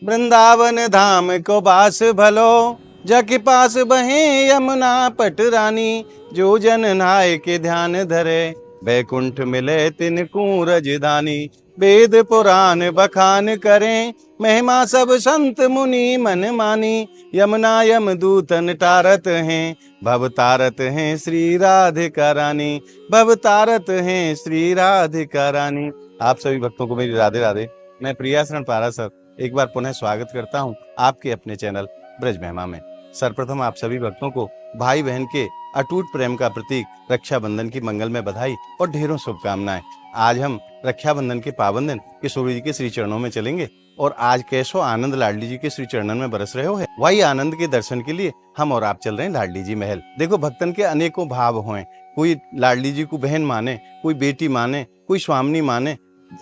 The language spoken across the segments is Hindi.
वृंदावन धाम को बास भलो, जग पास बहे यमुना पट रानी। जो जन नाय के ध्यान धरे, बैकुंठ मिले तिनकू रजधानी। वेद पुराण बखान करें, महिमा सब संत मुनि मन मानी। यमुना यम दूतन टारत हैं, भव तारत हैं श्री राधिका रानी। भव तारत हैं श्री राधिका रानी। आप सभी भक्तों को मेरी राधे राधे। मैं प्रियाशरण पारासर एक बार पुनः स्वागत करता हूं आपके अपने चैनल ब्रज महिमा में। सर्वप्रथम आप सभी भक्तों को भाई बहन के अटूट प्रेम का प्रतीक रक्षाबंधन की मंगलमय बधाई और ढेरों शुभकामनाएं। आज हम रक्षाबंधन के पावन दिन किशोरी जी के श्री चरणों में चलेंगे और आज कैसो आनंद लाडली जी के श्री चरणन में बरस रहे हो है, वही आनंद के दर्शन के लिए हम और आप चल रहे हैं लाडली जी महल। देखो भक्तन के अनेकों भाव हों, कोई लाडली जी को बहन माने, कोई बेटी माने, कोई स्वामिनी माने,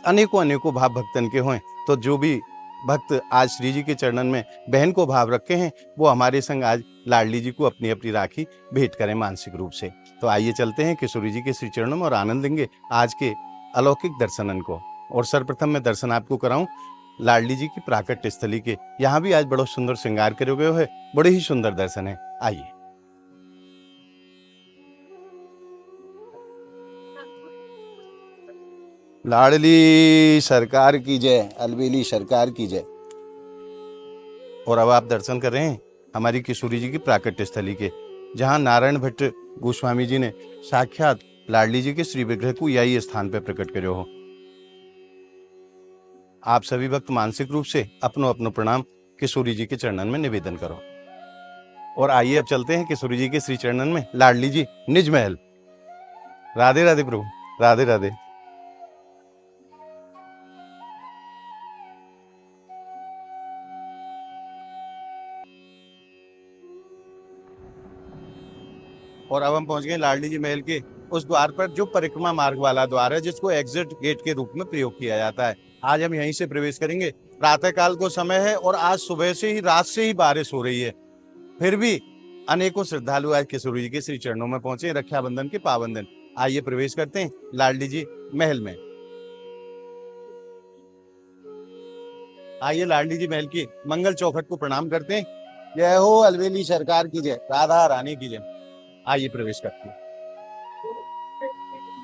अनेकों अनेकों भाव भक्तन के हों। तो जो भी भक्त आज श्री जी के चरणन में बहन को भाव रखे हैं, वो हमारे संग आज लाडली जी को अपनी अपनी राखी भेंट करें मानसिक रूप से। तो आइए चलते हैं किशोरी जी के श्री चरणों में और आनंद लेंगे आज के अलौकिक दर्शनन को। और सर्वप्रथम मैं दर्शन आपको कराऊं लाडली जी की प्राकट्य स्थली के। यहाँ भी आज बड़ा सुंदर श्रृंगार करे गए है, बड़े ही सुंदर दर्शन है। आइए। लाडली सरकार की जय, अलबेली सरकार की जय। और अब आप दर्शन कर रहे हैं हमारी किशोरी जी की प्राकट्य स्थली के, जहां नारायण भट्ट गोस्वामी जी ने साक्षात लाडली जी के श्री विग्रह को यही स्थान पर प्रकट करे हो। आप सभी भक्त मानसिक रूप से अपनो अपनो प्रणाम किशोरी जी के चरणन में निवेदन करो। और आइए अब चलते हैं किशोरी जी के श्री चरणन में लाडली जी निज महल। राधे राधे प्रभु, राधे राधे। और अब हम पहुंच गए लाडली जी महल के उस द्वार पर जो परिक्रमा मार्ग वाला द्वार है, जिसको एग्जिट गेट के रूप में प्रयोग किया जाता है। आज हम यहीं से प्रवेश करेंगे। प्रातः काल को समय है और आज सुबह से ही, रात से ही बारिश हो रही है, फिर भी अनेकों श्रद्धालु आज किशोरी जी के श्री चरणों में पहुंचे रक्षाबंधन के पावन दिन। आइए प्रवेश करते हैं लाडली जी महल में। आइए लाडली जी महल की मंगल चौखट को प्रणाम करते हैं। जय हो अलबेली सरकार की जय, राधा रानी की जय। आइए प्रवेश करते हैं।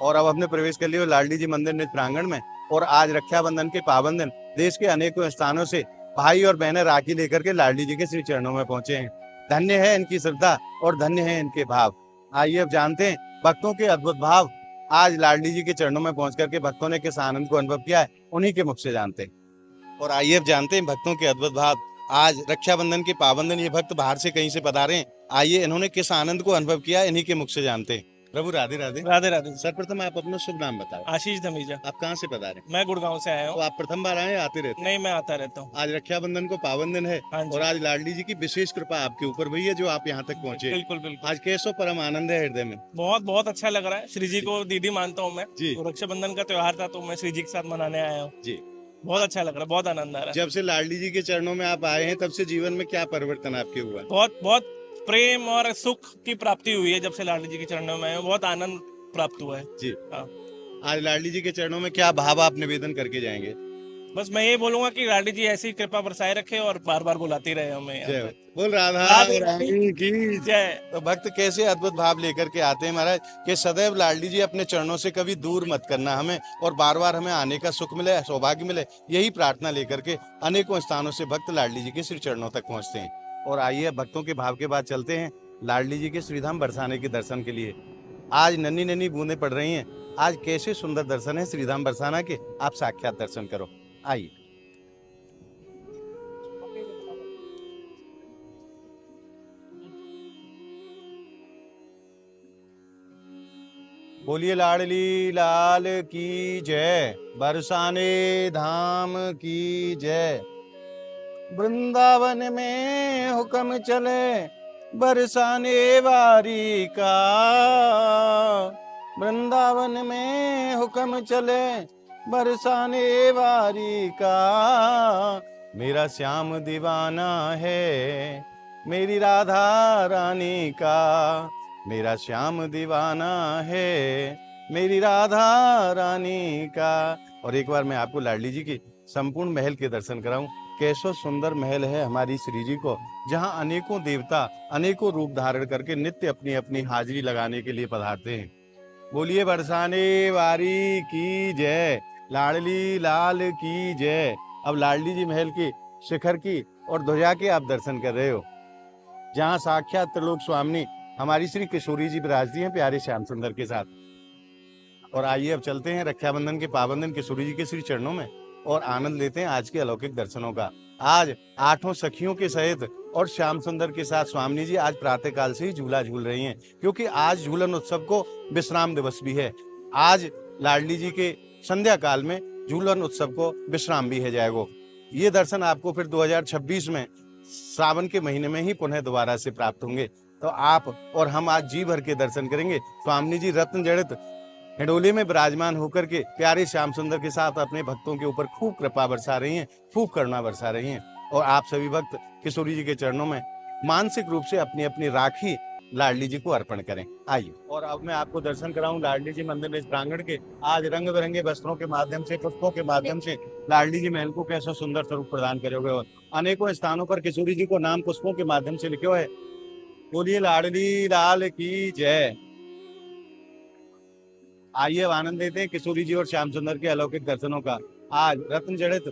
और अब हमने प्रवेश कर लिया लाडली जी मंदिर निज प्रांगण में। और आज रक्षाबंधन के पावन दिन देश के अनेकों स्थानों से भाई और बहनें राखी लेकर के लाडली जी के श्री चरणों में पहुंचे हैं। धन्य है इनकी श्रद्धा और धन्य है इनके भाव। आइए अब जानते हैं भक्तों के अद्भुत भाव। आज लाडली जी के चरणों में पहुंच करके भक्तों ने किस आनंद को अनुभव किया है, उन्हीं के मुख से जानते हैं। और आइए अब जानते हैं भक्तों के अद्भुत भाव। आज रक्षाबंधन के पावन दिन ये भक्त बाहर से कहीं से पधारे हैं। आइए इन्होंने किस आनंद को अनुभव किया, इन्हीं के मुख से जानते हैं। प्रभु राधे राधे। राधे राधे। सर्वप्रथम आप अपना शुभ नाम बताओ। आशीष धमीजा। आप कहाँ से पधारे? मैं गुड़गांव से आया तो हूँ। आप प्रथम बार आए, आते रहते? नहीं, मैं आता रहता हूँ। आज रक्षाबंधन को पावन दिन है। हाँ जी। और आज लाडली जी की विशेष कृपा आपके ऊपर हुई है जो आप यहाँ तक पहुँचे। बिल्कुल बिल्कुल। आज कैसो परम आनंद है हृदय में? बहुत बहुत अच्छा लग रहा है। श्री जी को दीदी मानता हूँ मैं जी। तो रक्षाबंधन का त्योहार था तो मैं श्री जी के साथ मनाने आया हूँ जी। बहुत अच्छा लग रहा है, बहुत आनंद आ रहा है। जब से लाडली जी के चरणों में आप आए हैं तब से जीवन में क्या परिवर्तन आपके हुआ? बहुत बहुत प्रेम और सुख की प्राप्ति हुई है जब से लाडली जी के चरणों में आए हूँ। बहुत आनंद प्राप्त हुआ है जी। हाँ। आज लाडली जी के चरणों में क्या भाव आप निवेदन करके जाएंगे? बस मैं ये बोलूंगा कि लाडली जी ऐसी कृपा बरसाए रखे और बार बार बुलाती रहे हमें यहाँ जय पे। हो। बोल राधा राधे रानी की जय। तो भक्त कैसे अद्भुत भाव लेकर के आते हैं महाराज कि सदैव लाडली जी अपने चरणों से कभी दूर मत करना हमें, और बार बार हमें आने का सुख मिले, सौभाग्य मिले, यही प्रार्थना लेकर के अनेकों स्थानों से भक्त लाडली जी के श्री चरणों तक पहुंचते हैं। और आइए भक्तों के भाव के बाद चलते हैं लाडली जी के श्रीधाम बरसाने के दर्शन के लिए। आज नन्ही नन्ही बूंदें पड़ रही हैं। आज कैसे सुंदर दर्शन है श्रीधाम बरसाना के, आप साक्षात दर्शन करो। आइए। बोलिए लाडली लाल की जय, बरसाने धाम की जय। वृंदावन में हुक्म चले बरसाने वारी का, वृंदावन में हुक्म चले बरसाने वारी का। मेरा श्याम दीवाना है मेरी राधा रानी का, मेरा श्याम दीवाना है मेरी राधा रानी का। और एक बार मैं आपको लाडली जी की संपूर्ण महल के दर्शन कराऊं कैसो सुंदर महल है हमारी श्री जी को, जहां अनेकों देवता अनेकों रूप धारण करके नित्य अपनी अपनी हाजिरी लगाने के लिए पधारते हैं। बोलिए बरसाने वारी की जय, लाडली लाल की जय। अब लाडली जी महल की शिखर की और ध्वजा के आप दर्शन कर रहे हो, जहां साक्षात त्रिलोक स्वामिनी हमारी श्री किशोरी जी विराजती हैं प्यारे श्याम सुंदर के साथ। और आइए अब चलते हैं रक्षाबंधन के पावन दिन किशोरी जी के श्री चरणों में और आनंद लेते हैं आज के अलौकिक दर्शनों का। आज 8 सखियों के सहित और श्याम सुंदर के साथ स्वामिनी जी आज प्रातः काल से ही झूला झूल रही हैं, क्योंकि आज झूलन उत्सव को विश्राम दिवस भी है। आज लाडली जी के संध्या काल में झूलन उत्सव को विश्राम भी है जाएगा। ये दर्शन आपको फिर 2026 में श्रावण के महीने में ही पुनः दोबारा से प्राप्त होंगे। तो आप और हम आज जी भर के दर्शन करेंगे। स्वामिनी जी रत्न जड़ित हिडोले में विराजमान होकर के प्यारे श्याम सुंदर के साथ अपने भक्तों के ऊपर खूब कृपा बरसा रही हैं, खूब करुणा बरसा रही हैं। और आप सभी भक्त किशोरी जी के चरणों में मानसिक रूप से अपनी अपनी राखी लाडली जी को अर्पण करें। आइए और अब मैं आपको दर्शन कराऊं लाडली जी मंदिर इस प्रांगण के। आज रंग बिरंगे वस्त्रों के माध्यम से, पुष्पों के माध्यम से लाडली जी महल को कैसा सुंदर स्वरूप प्रदान करोगे। और अनेकों स्थानों पर किशोरी जी को नाम पुष्पों के माध्यम से लिखे है। बोलिए लाडली लाल की जय। आइए अब आनंद लेते हैं किशोरी जी और श्याम सुंदर के अलौकिक दर्शनों का। आज रत्न जड़ित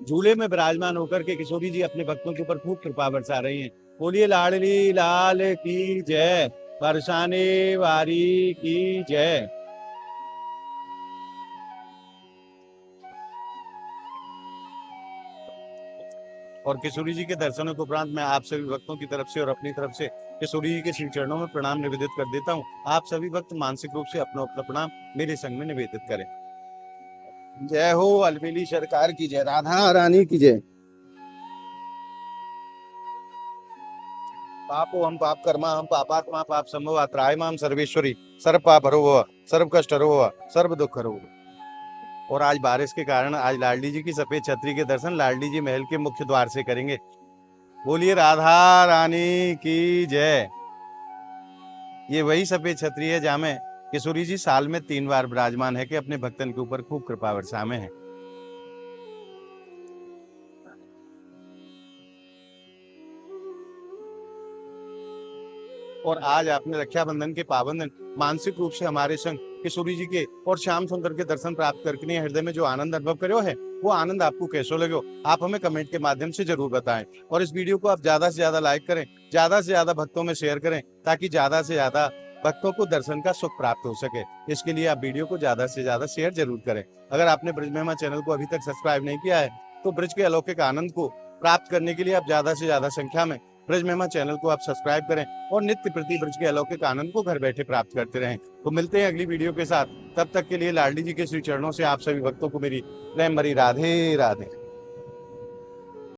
झूले में विराजमान होकर के किशोरी जी अपने भक्तों के ऊपर खूब कृपा बरसा रही हैं। बोलिए लाडली लाल की जय, बरसाने वारी की जय। और किशोरी जी के दर्शनों के उपरांत मैं आप सभी भक्तों की तरफ से और अपनी तरफ से किशोरी जी के श्री चरणों में प्रणाम निवेदित कर देता हूँ। आप सभी भक्त मानसिक रूप से अपना अपना प्रणाम मेरे संग में निवेदित करें। जय हो अलबेली सरकार की जय, राधा रानी की जय। पापो हम पाप कर्मा हम पापात्मा पाप संभव त्रायमाम सर्वेश्वरी सर्व पाप हरो भव सर्व कष्ट हरो भव सर्व दुख हरो भव। और आज बारिश के कारण आज लाडली जी की सफेद छतरी के दर्शन लाडली जी महल के मुख्य द्वार से करेंगे। बोलिए राधा रानी की जय। ये वही सफेद छतरी है जहां में किशोरी जी साल में 3 बार विराजमान है कि अपने भक्तन के ऊपर खूब कृपा वर्षा में है। और आज आपने रक्षाबंधन के पावन दिन मानसिक रूप से हमारे संग किशोरी जी के और श्याम सुंदर के दर्शन प्राप्त करके हृदय में जो आनंद अनुभव करो है, वो आनंद आपको कैसो लगे आप हमें कमेंट के माध्यम से जरूर बताएं। और इस वीडियो को आप ज्यादा से ज्यादा लाइक करें, ज्यादा से ज्यादा भक्तों में शेयर करें, ताकि ज्यादा से ज्यादा भक्तों को दर्शन का सुख प्राप्त हो सके। इसके लिए आप वीडियो को ज्यादा से ज्यादा शेयर जरूर करें। अगर आपने ब्रिज महिमा चैनल को अभी तक सब्सक्राइब नहीं किया है, तो ब्रिज के अलौकिक आनंद को प्राप्त करने के लिए आप ज्यादा से ज्यादा संख्या में ब्रिज महिमा चैनल को आप सब्सक्राइब करें और नित्य प्रति ब्रिज के अलौकिक आनंद को घर बैठे प्राप्त करते रहें। तो मिलते हैं अगली वीडियो के साथ। तब तक के लिए लाडली जी के श्री चरणों से आप सभी भक्तों को मेरी प्रेम भरी राधे राधे।